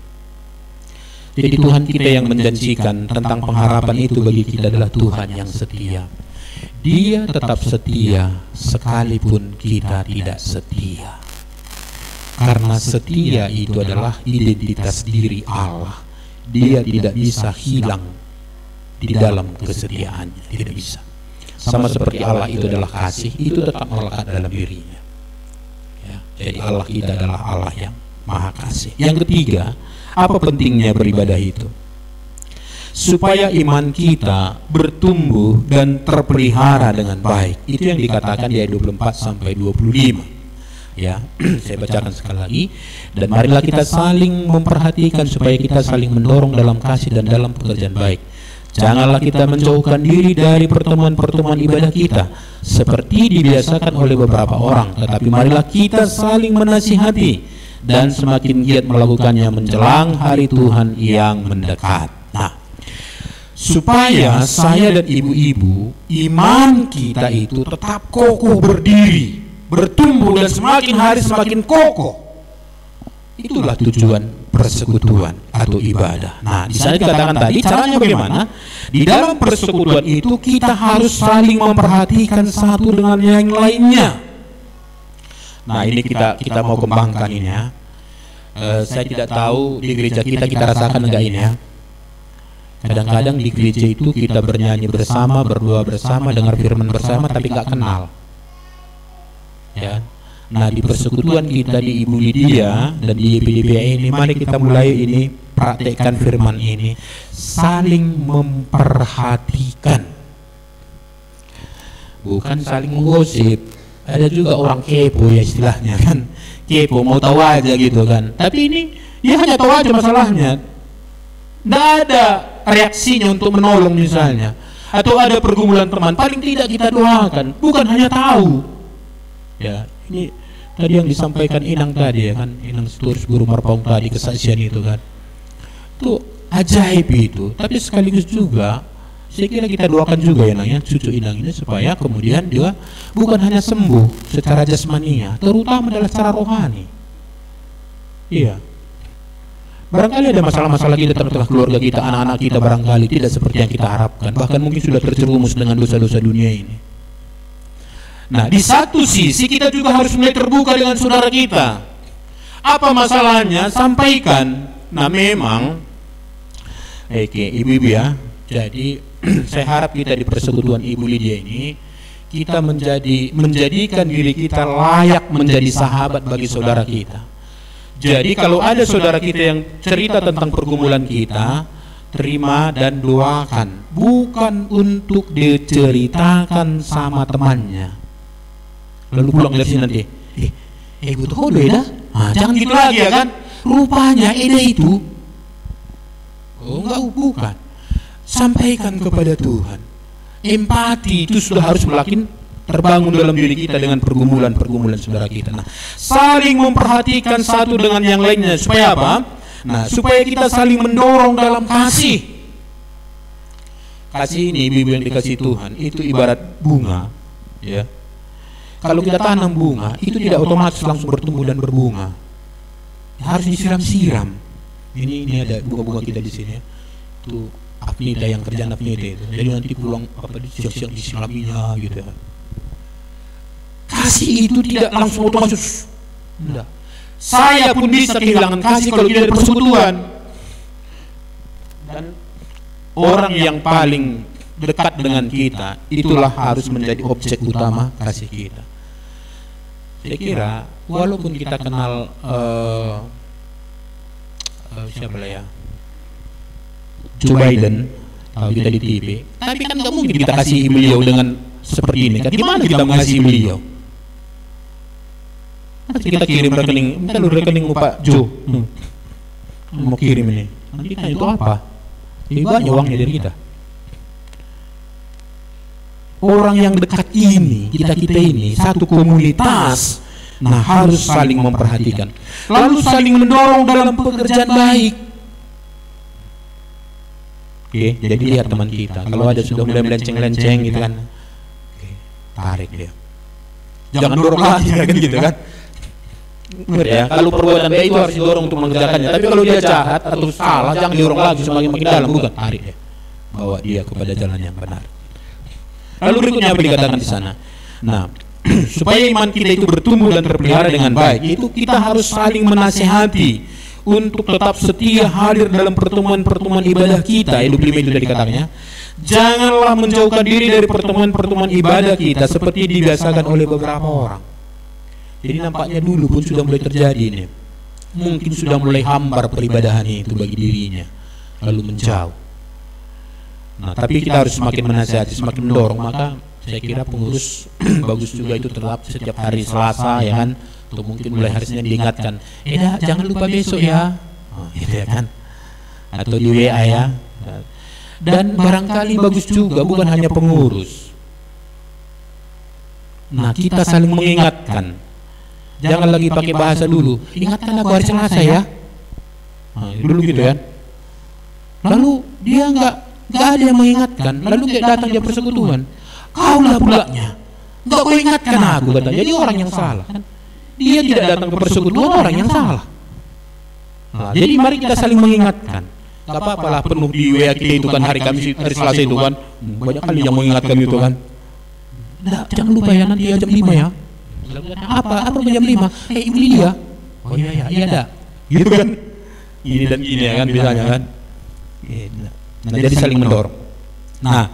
Jadi Tuhan kita yang menjanjikan tentang pengharapan itu bagi kita adalah Tuhan yang setia. Dia tetap setia sekalipun kita tidak setia. Karena setia itu adalah identitas diri Allah. Dia tidak bisa hilang di dalam kesetiaannya, tidak bisa. Sama seperti Allah itu adalah kasih, itu tetap melekat dalam dirinya. Ya, jadi Allah kita adalah Allah yang Maha Kasih. Yang ketiga, apa pentingnya beribadah itu? Supaya iman kita bertumbuh dan terpelihara dengan baik. Itu yang dikatakan di ayat 24 sampai 25. Ya, saya bacakan sekali lagi. Dan marilah kita saling memperhatikan supaya kita saling mendorong dalam kasih dan dalam pekerjaan baik. Janganlah kita menjauhkan diri dari pertemuan-pertemuan ibadah kita seperti dibiasakan oleh beberapa orang, tetapi marilah kita saling menasihati dan semakin giat melakukannya menjelang hari Tuhan yang mendekat. Nah, supaya saya dan ibu-ibu, iman kita itu tetap kokoh berdiri, bertumbuh dan semakin hari semakin kokoh. Itulah tujuan persekutuan atau ibadah. Nah, di sana dikatakan tadi caranya bagaimana? Di dalam persekutuan itu kita harus saling memperhatikan satu dengan yang lainnya. Nah, ini kita mau kembangkan ini ya. Saya tidak tahu di gereja kita rasakan enggak ini ya. Kadang-kadang di gereja itu kita bernyanyi bersama, berdoa bersama, dengar firman bersama, tapi enggak kenal. Ya. Nah, di persekutuan kita di Ibu Lydia dan di YPDPA ini, mari kita mulai ini praktekkan firman ini, saling memperhatikan, bukan saling menggosip. Ada juga orang kepo ya istilahnya kan, kepo mau tahu aja gitu kan. Tapi ini dia hanya tahu aja masalahnya, tidak ada reaksinya untuk menolong misalnya, atau ada pergumulan teman, paling tidak kita doakan, bukan hanya tahu. Ya, ini tadi yang disampaikan Inang tadi ya kan, Inang Sturus Guru Marpaung tadi, kesaksian itu kan, itu ajaib itu. Tapi sekaligus juga saya kira kita doakan juga ya Nang ya, cucu Inang ini, supaya kemudian dia bukan hanya sembuh secara jasmania, terutama adalah secara rohani. Iya. Barangkali ada masalah-masalah kita tentang keluarga kita, anak-anak kita barangkali tidak seperti yang kita harapkan, bahkan mungkin sudah terjerumus dengan dosa-dosa dunia ini. Nah, di satu sisi kita juga harus mulai terbuka dengan saudara kita. Apa masalahnya? Sampaikan. Nah, memang ibu-ibu ya, Jadi saya harap kita di persekutuan Ibu Lydia ini kita menjadikan diri kita layak menjadi sahabat bagi saudara kita. Jadi kalau ada saudara kita yang cerita tentang pergumulan kita, terima dan doakan, bukan untuk diceritakan sama temannya. Lalu pulang dari sini nanti, Ibu tuh beda. Jangan gitu lagi ya kan? Rupanya Eda itu, enggak, bukan. Sampaikan kepada Tuhan. Empati itu sudah harus terbangun dalam diri kita dengan pergumulan-pergumulan saudara kita. Nah, saling memperhatikan satu dengan yang lainnya supaya apa? Nah, supaya kita saling mendorong dalam kasih. Kasih ini Ibu yang dikasih Tuhan itu ibarat bunga, ya. Kalau kita tanam bunga, itu tidak otomatis langsung bertumbuh dan berbunga. Harus disiram-siram. Ini ada bunga-bunga kita di sini, ya. Itu Afnita yang kerjaan Afnita itu. Jadi nanti pulang siang-siang disiraminya gitu ya. Kasih itu tidak langsung otomatis. Enggak. Saya pun bisa kehilangan kasih kalau tidak ada persekutuan. Dan orang yang paling dekat dengan kita itulah harus menjadi objek utama kasih kita. Saya kira walaupun kita kenal siapa lah ya, Joe Biden, kalau kita di TV, tapi kan nggak mungkin kita kasih beliau dengan seperti ini. Kan di mana kita mengasihi beliau? Nanti kita kirim rekening, minta lu rekening Pak Joe, mau kirim ini. Nanti tanya itu apa? Lebih banyak uangnya dari kita. Orang yang dekat ini, kita ini satu komunitas. Nah, harus saling memperhatikan, lalu saling mendorong dalam pekerjaan baik. Oke, jadi lihat teman kita, kalau ada sudah mulai melenceng-lenceng gitu kan, tarik dia. Jangan dorong lagi kan gitu kan. Ya, kalau perbuatan baik itu harus didorong untuk mengerjakannya. Tapi kalau dia jahat atau salah, jangan didorong lagi semakin makin dalam, bukan, tarik dia, bawa dia kepada jalan yang benar. Lalu berikutnya apa dikatakan di sana? Nah, supaya iman kita itu bertumbuh dan terpelihara dengan baik, itu kita harus saling menasihati untuk tetap setia hadir dalam pertemuan-pertemuan ibadah kita. Hidup 5 itu tadi katanya, janganlah menjauhkan diri dari pertemuan-pertemuan ibadah kita seperti dibiasakan oleh beberapa orang. Jadi nampaknya dulu pun sudah mulai terjadi ini. Mungkin sudah mulai hambar peribadahan itu bagi dirinya, lalu menjauh. Nah, tapi kita harus semakin menasihati, semakin mendorong. Maka saya kira pengurus bagus juga itu tetap setiap hari Selasa, ya kan, atau mungkin mulai hari Senin diingatkan, jangan lupa besok ya, gitu ya kan, atau di WA ya. Dan barangkali bagus juga bukan hanya pengurus. Nah, kita saling mengingatkan. Jangan lagi pakai bahasa dulu, ingatkan aku hari Selasa ya. Dulu gitu ya. Lalu dia nggak ada yang mengingatkan, lalu dia datang dia persekutuan. Kaulah pulaknya, nggak kau ingatkan aku, katanya. Jadi orang yang salah kan? Dia tidak datang ke persekutuan, orang yang salah. Nah, jadi mari kita saling mengingatkan. Gak apa-apalah penuh di WA kita itu kan hari Kamis, hari Selasa itu kan, banyak kali yang mengingatkan itu kan. Jangan lupa ya nanti jam 5 ya. Apa jam 5? Ibu Lydia. Oh iya dah. Gitu kan. Ini dan gini ya kan biasanya kan. Nah, jadi saling mendorong. Nah,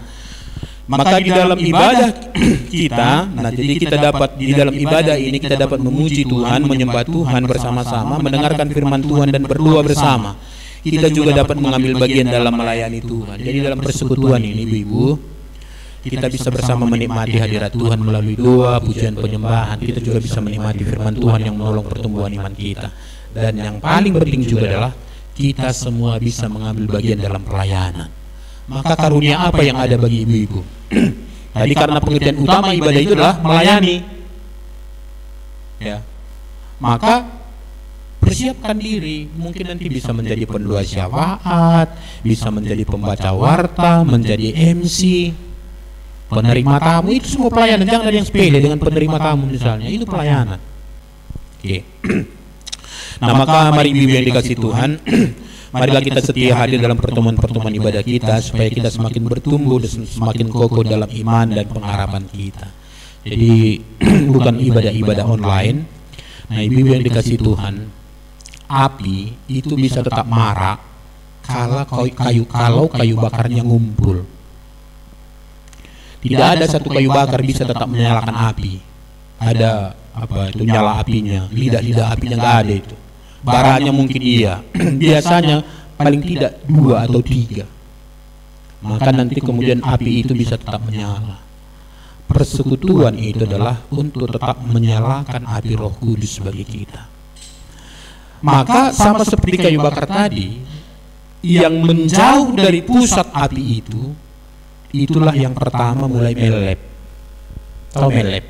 maka di dalam ibadah kita, jadi kita dapat di dalam ibadah ini kita dapat memuji Tuhan, menyembah Tuhan bersama-sama, mendengarkan firman Tuhan dan berdoa bersama. Kita juga dapat mengambil bagian dalam melayani Tuhan. Jadi dalam persekutuan ini, Ibu-ibu, kita bisa bersama menikmati hadirat Tuhan melalui doa, pujian, penyembahan. Kita juga bisa menikmati firman Tuhan yang menolong pertumbuhan iman kita. Dan yang paling penting juga adalah kita semua bisa mengambil bagian dalam pelayanan. Maka karunia apa yang ada bagi ibu-ibu? Tadi karena pengertian utama ibadah itu adalah melayani. Ya. Maka persiapkan diri, mungkin nanti bisa menjadi pendoa syafaat, bisa menjadi pembaca warta, menjadi MC, penerima tamu, itu semua pelayanan. Jangan ada yang sepele dengan penerima tamu misalnya, itu pelayanan. Oke. Nah, maka mari ibu yang dikasih Tuhan, marilah kita setia hadir dalam pertemuan-pertemuan ibadah kita supaya kita semakin bertumbuh dan semakin kokoh dalam iman dan pengharapan kita. Jadi bukan ibadah-ibadah online. Nah, ibu yang dikasih Tuhan, api itu bisa tetap marak kalau kayu bakarnya ngumpul. Tidak ada satu kayu bakar bisa tetap menyalakan api. Ada apa itu nyala apinya, lidah apinya nggak ada itu. Baranya mungkin iya. Biasanya paling tidak 2 atau 3. Maka nanti kemudian api itu bisa tetap menyala. Persekutuan itu adalah untuk tetap menyalakan api Roh Kudus bagi kita. Maka sama seperti kayu bakar tadi, yang menjauh dari pusat api itu, itulah yang pertama mulai melelep. Tahu melelep?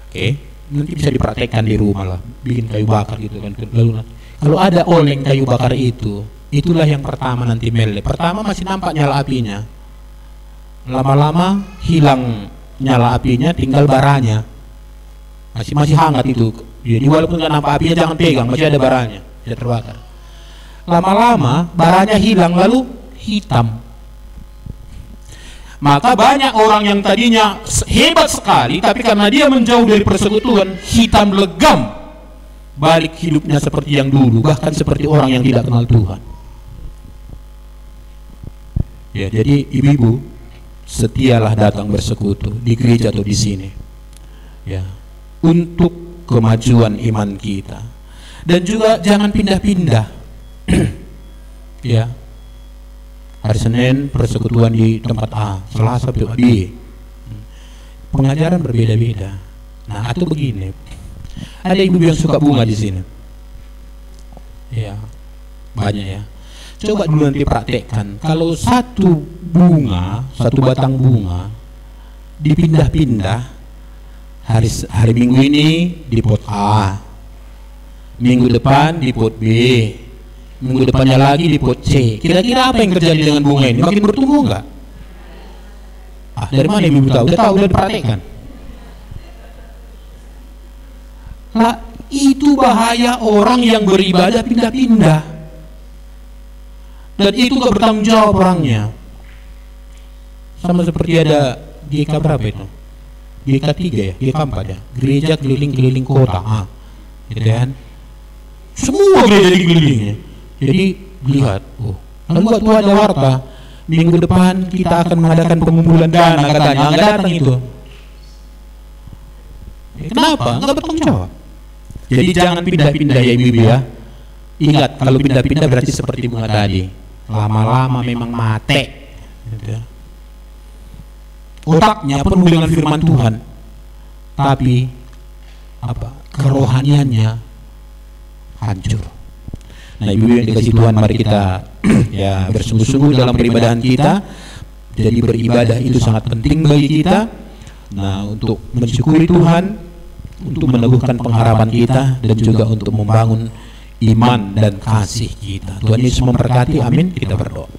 Oke, nanti bisa dipraktekkan di rumah lah, bikin kayu bakar gitu kan. Lalu kalau ada oleng kayu bakar itu, itulah yang pertama nanti melelep. Pertama masih nampak nyala apinya, lama-lama hilang nyala apinya, tinggal baranya. Masih hangat itu. Jadi walaupun nggak nampak apinya jangan pegang, masih ada baranya, tidak terbakar. Lama-lama baranya hilang lalu hitam. Maka banyak orang yang tadinya hebat sekali, tapi karena dia menjauh dari persekutuan, hitam legam, balik hidupnya seperti yang dulu, bahkan seperti orang yang tidak kenal Tuhan. Ya, jadi ibu-ibu, setialah datang bersekutu di gereja atau di sini, ya, untuk kemajuan iman kita. Dan juga jangan pindah-pindah. Ya, hari Senin persekutuan di tempat A, Selasa di B. Pengajaran berbeda-beda. Nah, atau begini, ada ibu yang suka bunga di sini. Ya, banyak ya. Coba dulu nanti praktekkan. Kalau satu batang bunga dipindah-pindah, hari Minggu ini di pot A, minggu depan di pot B, minggu depannya lagi di pot C. Kira-kira apa yang terjadi dengan bunga ini? Makin bertumbuh enggak? Dari mana ibu tahu? Udah dipraktekkan. Lah, itu bahaya orang yang beribadah pindah-pindah. Dan itu gak bertanggung jawab orangnya. Sama seperti ada GK berapa itu? GK 3 ya? GK 4 ya? Gereja keliling-keliling kota. Gitu kan? Semua gereja dikelilingnya. Jadi lihat, lalu waktu ada warta, minggu depan kita akan mengadakan pengumpulan dana katanya, nggak datang itu. Kenapa? Nggak bertanggung jawab. Jadi jangan pindah-pindah ya ibu-ibu ya. Ingat, kalau pindah-pindah berarti seperti bunga tadi, lama-lama memang mate. Otaknya penuh dengan firman Tuhan, tapi kerohaniannya hancur. Nah, ibu yang dikasih Tuhan, mari kita ya bersungguh-sungguh dalam peribadahan kita. Jadi beribadah itu sangat penting bagi kita. Nah, untuk mensyukuri Tuhan, untuk meneguhkan pengharapan kita, dan juga untuk membangun iman dan kasih kita. Tuhan Yesus memberkati. Amin. Kita berdoa.